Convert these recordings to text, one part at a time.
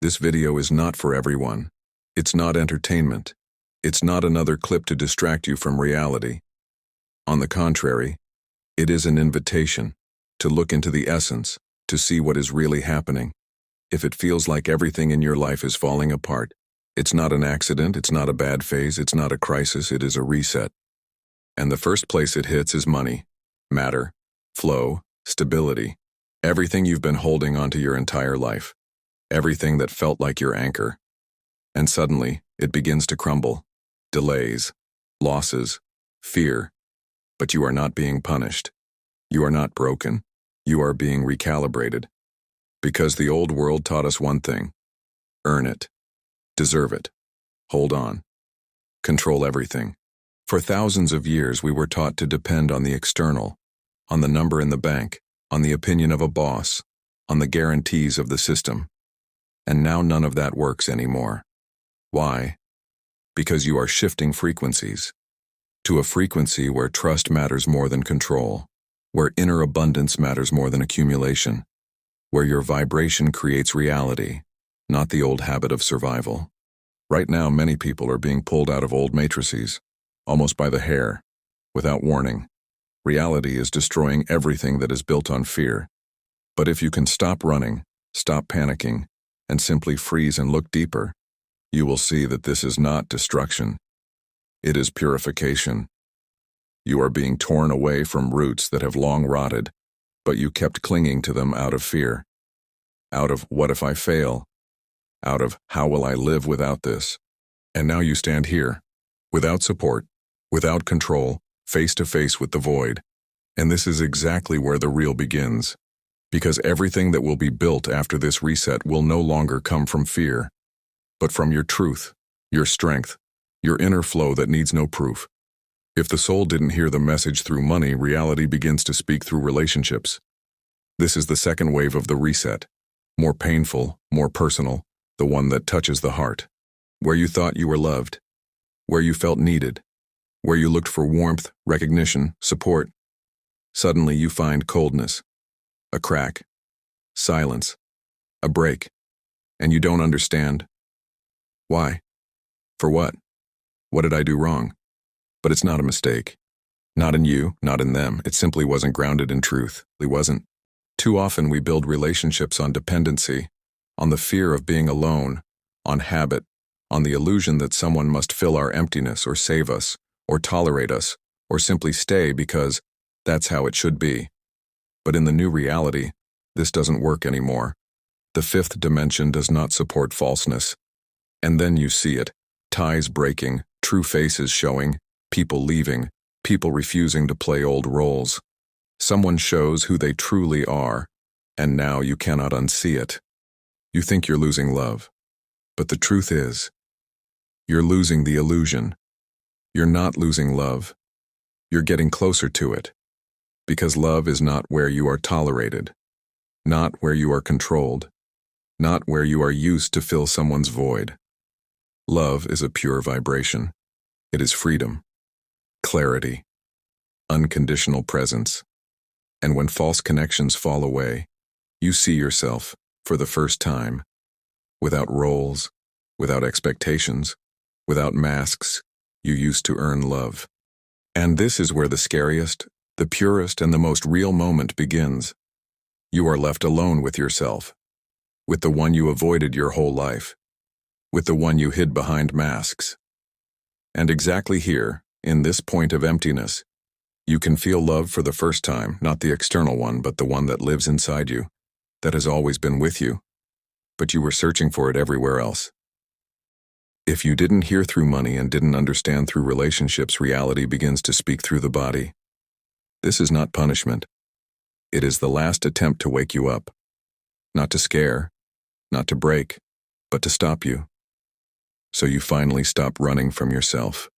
This video is not for everyone. It's not entertainment. It's not another clip to distract you from reality. On the contrary, it is an invitation to look into the essence, to see what is really happening. If it feels like everything in your life is falling apart, it's not an accident, it's not a bad phase, it's not a crisis, it is a reset. And the first place it hits is money, matter, flow, stability, everything you've been holding onto your entire life, everything that felt like your anchor. And suddenly, it begins to crumble. Delays, losses, fear. But you are not being punished. You are not broken. You are being recalibrated. Because the old world taught us one thing: earn it, deserve it, hold on, control everything. For thousands of years, we were taught to depend on the external, on the number in the bank, on the opinion of a boss, on the guarantees of the system. And now none of that works anymore. Why? Because you are shifting frequencies to a frequency where trust matters more than control, where inner abundance matters more than accumulation, where your vibration creates reality, not the old habit of survival. Right now, many people are being pulled out of old matrices, almost by the hair, without warning. Reality is destroying everything that is built on fear. But if you can stop running, stop panicking, and simply freeze and look deeper, you will see that this is not destruction. It is purification. You are being torn away from roots that have long rotted, but you kept clinging to them out of fear. Out of what if I fail? Out of how will I live without this? And now you stand here, without support, without control, face to face with the void. And this is exactly where the real begins. Because everything that will be built after this reset will no longer come from fear, but from your truth, your strength, your inner flow that needs no proof. If the soul didn't hear the message through money, reality begins to speak through relationships. This is the second wave of the reset. More painful, more personal, the one that touches the heart. Where you thought you were loved, where you felt needed, where you looked for warmth, recognition, support. Suddenly you find coldness, a crack, silence, a break, and you don't understand. Why? For what? What did I do wrong? But it's not a mistake. Not in you, not in them. It simply wasn't grounded in truth. It wasn't. Too often we build relationships on dependency, on the fear of being alone, on habit, on the illusion that someone must fill our emptiness or save us, or tolerate us, or simply stay because that's how it should be. But in the new reality, this doesn't work anymore. The fifth dimension does not support falseness. And then you see it, ties breaking, true faces showing, people leaving, people refusing to play old roles. Someone shows who they truly are, and now you cannot unsee it. You think you're losing love, but the truth is, you're losing the illusion. You're not losing love. You're getting closer to it. Because love is not where you are tolerated, not where you are controlled, not where you are used to fill someone's void. Love is a pure vibration. It is freedom, clarity, unconditional presence. And when false connections fall away, you see yourself, for the first time, without roles, without expectations, without masks, you used to earn love. And this is where the scariest, the purest, and the most real moment begins. You are left alone with yourself, with the one you avoided your whole life, with the one you hid behind masks. And exactly here, in this point of emptiness, you can feel love for the first time, not the external one, but the one that lives inside you, that has always been with you, but you were searching for it everywhere else. If you didn't hear through money and didn't understand through relationships, reality begins to speak through the body. This is not punishment. It is the last attempt to wake you up. Not to scare, not to break, but to stop you. So you finally stop running from yourself.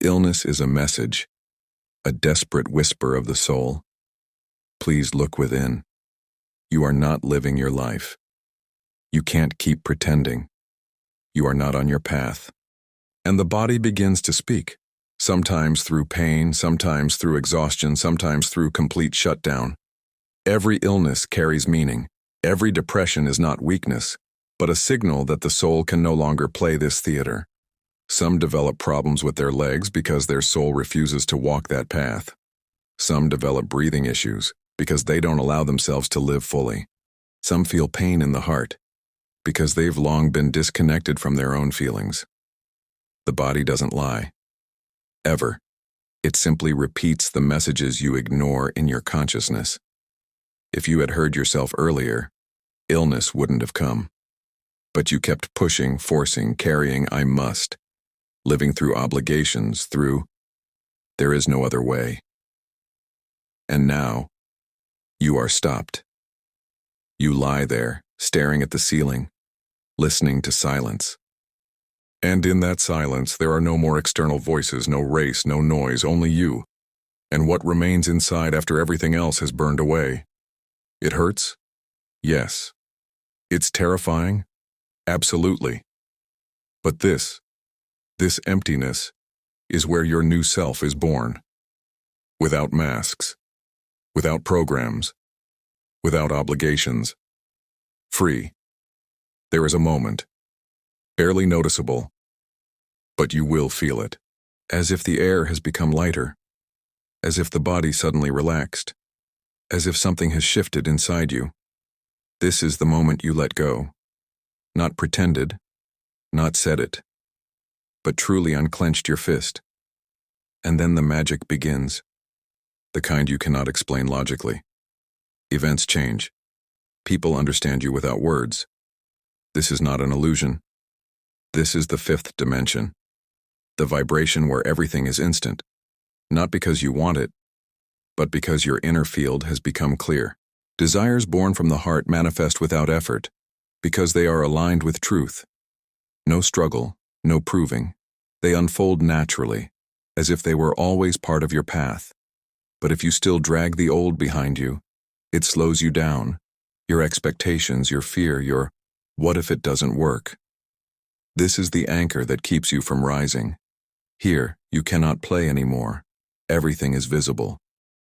Illness is a message, a desperate whisper of the soul. Please look within. You are not living your life. You can't keep pretending. You are not on your path. And the body begins to speak. Sometimes through pain, sometimes through exhaustion, sometimes through complete shutdown. Every illness carries meaning. Every depression is not weakness. but a signal that the soul can no longer play this theater. Some develop problems with their legs because their soul refuses to walk that path. Some develop breathing issues because they don't allow themselves to live fully. Some feel pain in the heart because they've long been disconnected from their own feelings. The body doesn't lie. Ever. It simply repeats the messages you ignore in your consciousness. If you had heard yourself earlier, illness wouldn't have come. But you kept pushing, forcing, carrying, I must, living through obligations, through, there is no other way. And now, you are stopped. You lie there, staring at the ceiling, listening to silence. And in that silence, there are no more external voices, no race, no noise, only you, and what remains inside after everything else has burned away. It hurts? Yes. It's terrifying? Absolutely. But this emptiness, is where your new self is born. Without masks, without programs, without obligations. Free. There is a moment, barely noticeable, but you will feel it, as if the air has become lighter, as if the body suddenly relaxed, as if something has shifted inside you. This is the moment you let go. Not pretended, not said it, but truly unclenched your fist. And then the magic begins, the kind you cannot explain logically. Events change. People understand you without words. This is not an illusion. This is the fifth dimension, the vibration where everything is instant, not because you want it, but because your inner field has become clear. Desires born from the heart manifest without effort, because they are aligned with truth. No struggle, no proving. They unfold naturally, as if they were always part of your path. But if you still drag the old behind you, it slows you down. Your expectations, your fear, your what if it doesn't work? This is the anchor that keeps you from rising. Here, you cannot play anymore. Everything is visible.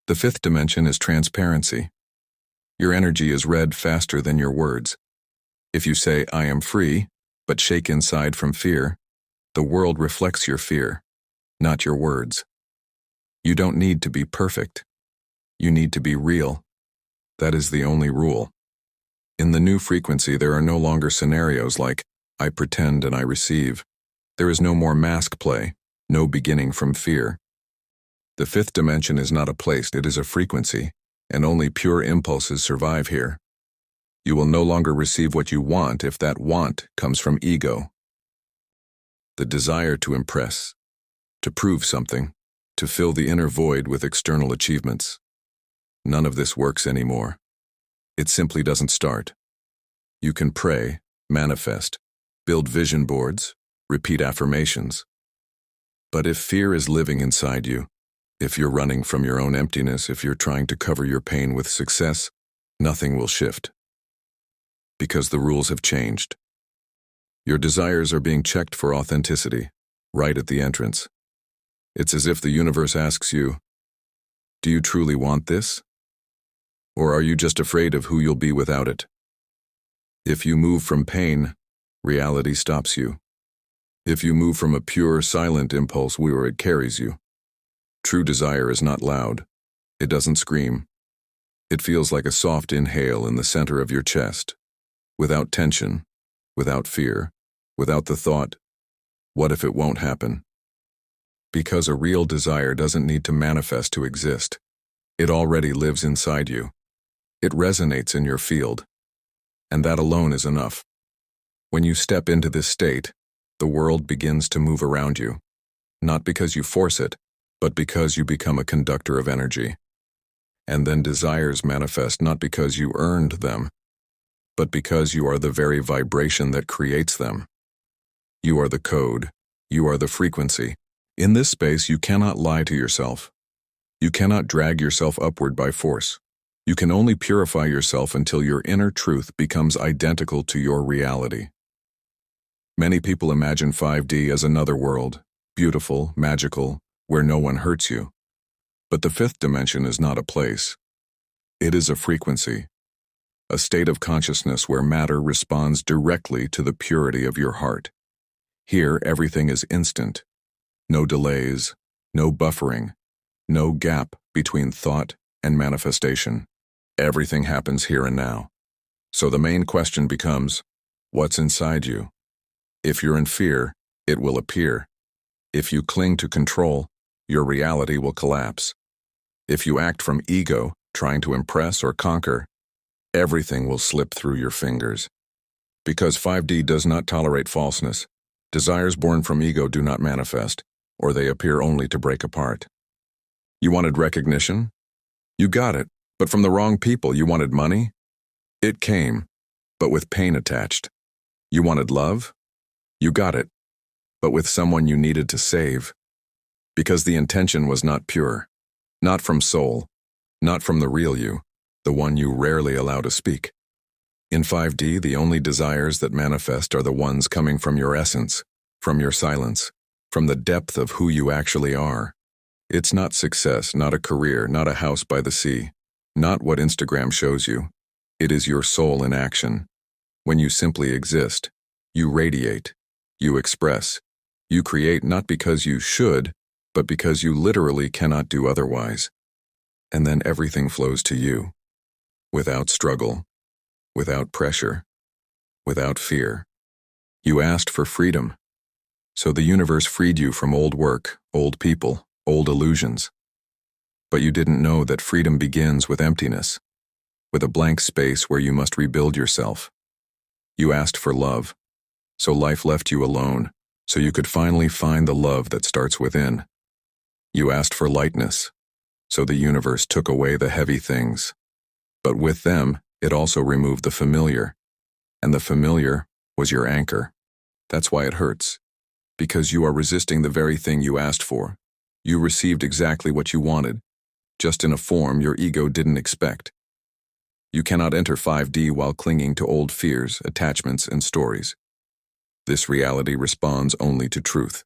The fifth dimension is transparency. Your energy is read faster than your words. If you say, I am free, but shake inside from fear, the world reflects your fear, not your words. You don't need to be perfect. You need to be real. That is the only rule. In the new frequency, there are no longer scenarios like, I pretend and I receive. There is no more mask play, no beginning from fear. The fifth dimension is not a place, it is a frequency, and only pure impulses survive here. You will no longer receive what you want if that want comes from ego. The desire to impress, to prove something, to fill the inner void with external achievements. None of this works anymore. It simply doesn't start. You can pray, manifest, build vision boards, repeat affirmations. But if fear is living inside you, if you're running from your own emptiness, if you're trying to cover your pain with success, nothing will shift. Because the rules have changed. Your desires are being checked for authenticity, right at the entrance. It's as if the universe asks you, do you truly want this? Or are you just afraid of who you'll be without it? If you move from pain, reality stops you. If you move from a pure, silent impulse where it carries you. True desire is not loud. It doesn't scream. It feels like a soft inhale in the center of your chest, without tension, without fear, without the thought, what if it won't happen? Because a real desire doesn't need to manifest to exist. It already lives inside you. It resonates in your field. And that alone is enough. When you step into this state, the world begins to move around you. Not because you force it, but because you become a conductor of energy. And then desires manifest not because you earned them, but because you are the very vibration that creates them. You are the code. You are the frequency. In this space, you cannot lie to yourself. You cannot drag yourself upward by force. You can only purify yourself until your inner truth becomes identical to your reality. Many people imagine 5D as another world, beautiful, magical, where no one hurts you. But the fifth dimension is not a place. It is a frequency. a state of consciousness where matter responds directly to the purity of your heart. Here, everything is instant. No delays, no buffering, no gap between thought and manifestation. Everything happens here and now. So the main question becomes, what's inside you? If you're in fear, it will appear. If you cling to control, your reality will collapse. If you act from ego, trying to impress or conquer, everything will slip through your fingers. Because 5D does not tolerate falseness, desires born from ego do not manifest, or they appear only to break apart. You wanted recognition? You got it, but from the wrong people. You wanted money? It came, but with pain attached. You wanted love? You got it, but with someone you needed to save. Because the intention was not pure, not from soul, not from the real you, the one you rarely allow to speak. In 5D, the only desires that manifest are the ones coming from your essence, from your silence, from the depth of who you actually are. It's not success, not a career, not a house by the sea, not what Instagram shows you. It is your soul in action. When you simply exist, you radiate, you express, you create not because you should, but because you literally cannot do otherwise. And then everything flows to you, without struggle, without pressure, without fear. You asked for freedom, so the universe freed you from old work, old people, old illusions. But you didn't know that freedom begins with emptiness, with a blank space where you must rebuild yourself. You asked for love, so life left you alone, so you could finally find the love that starts within. You asked for lightness, so the universe took away the heavy things. But with them, it also removed the familiar, and the familiar was your anchor. That's why it hurts, because you are resisting the very thing you asked for. You received exactly what you wanted, just in a form your ego didn't expect. You cannot enter 5D while clinging to old fears, attachments, and stories. This reality responds only to truth.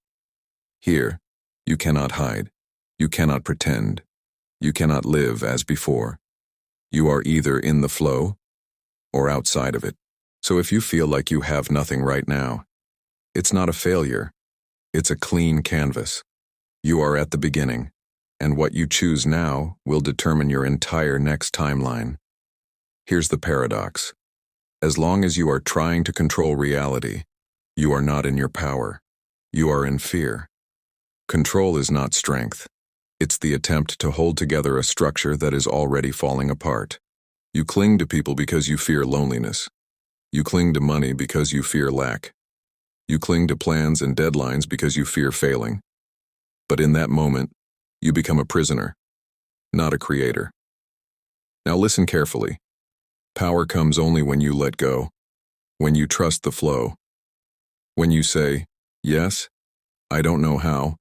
Here, you cannot hide, you cannot pretend, you cannot live as before. You are either in the flow or outside of it. So if you feel like you have nothing right now, it's not a failure, it's a clean canvas. You are at the beginning, and what you choose now will determine your entire next timeline. Here's the paradox. As long as you are trying to control reality, you are not in your power. You are in fear. Control is not strength. It's the attempt to hold together a structure that is already falling apart. You cling to people because you fear loneliness. You cling to money because you fear lack. You cling to plans and deadlines because you fear failing. But in that moment, you become a prisoner, not a creator. Now listen carefully. Power comes only when you let go, when you trust the flow, when you say, yes, I don't know how,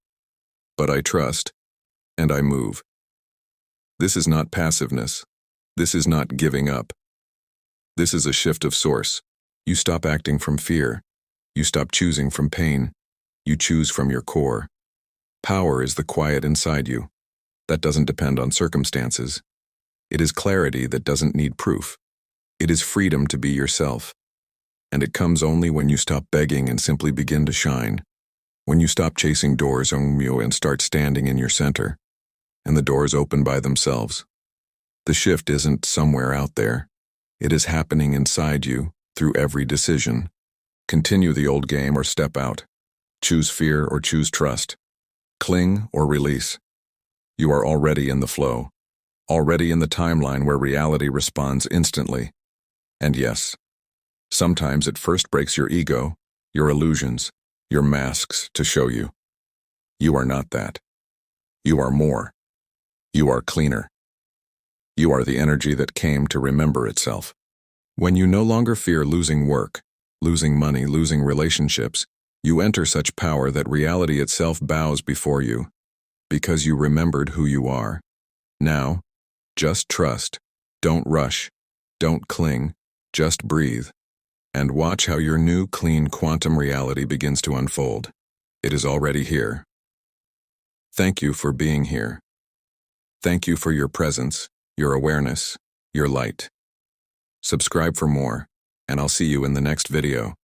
but I trust, and I move. This is not passiveness. This is not giving up. This is a shift of source. You stop acting from fear. You stop choosing from pain. You choose from your core. Power is the quiet inside you. That doesn't depend on circumstances. It is clarity that doesn't need proof. It is freedom to be yourself. And it comes only when you stop begging and simply begin to shine. When you stop chasing doors and start standing in your center. And the doors open by themselves. The shift isn't somewhere out there. It is happening inside you through every decision. Continue the old game or step out. Choose fear or choose trust. Cling or release. You are already in the flow. Already in the timeline where reality responds instantly. And yes, sometimes it first breaks your ego, your illusions, your masks to show you. You are not that. You are more. You are cleaner. You are the energy that came to remember itself. When you no longer fear losing work, losing money, losing relationships, you enter such power that reality itself bows before you, because you remembered who you are. Now, just trust, don't rush, don't cling, just breathe, and watch how your new clean quantum reality begins to unfold. It is already here. Thank you for being here. Thank you for your presence, your awareness, your light. Subscribe for more, and I'll see you in the next video.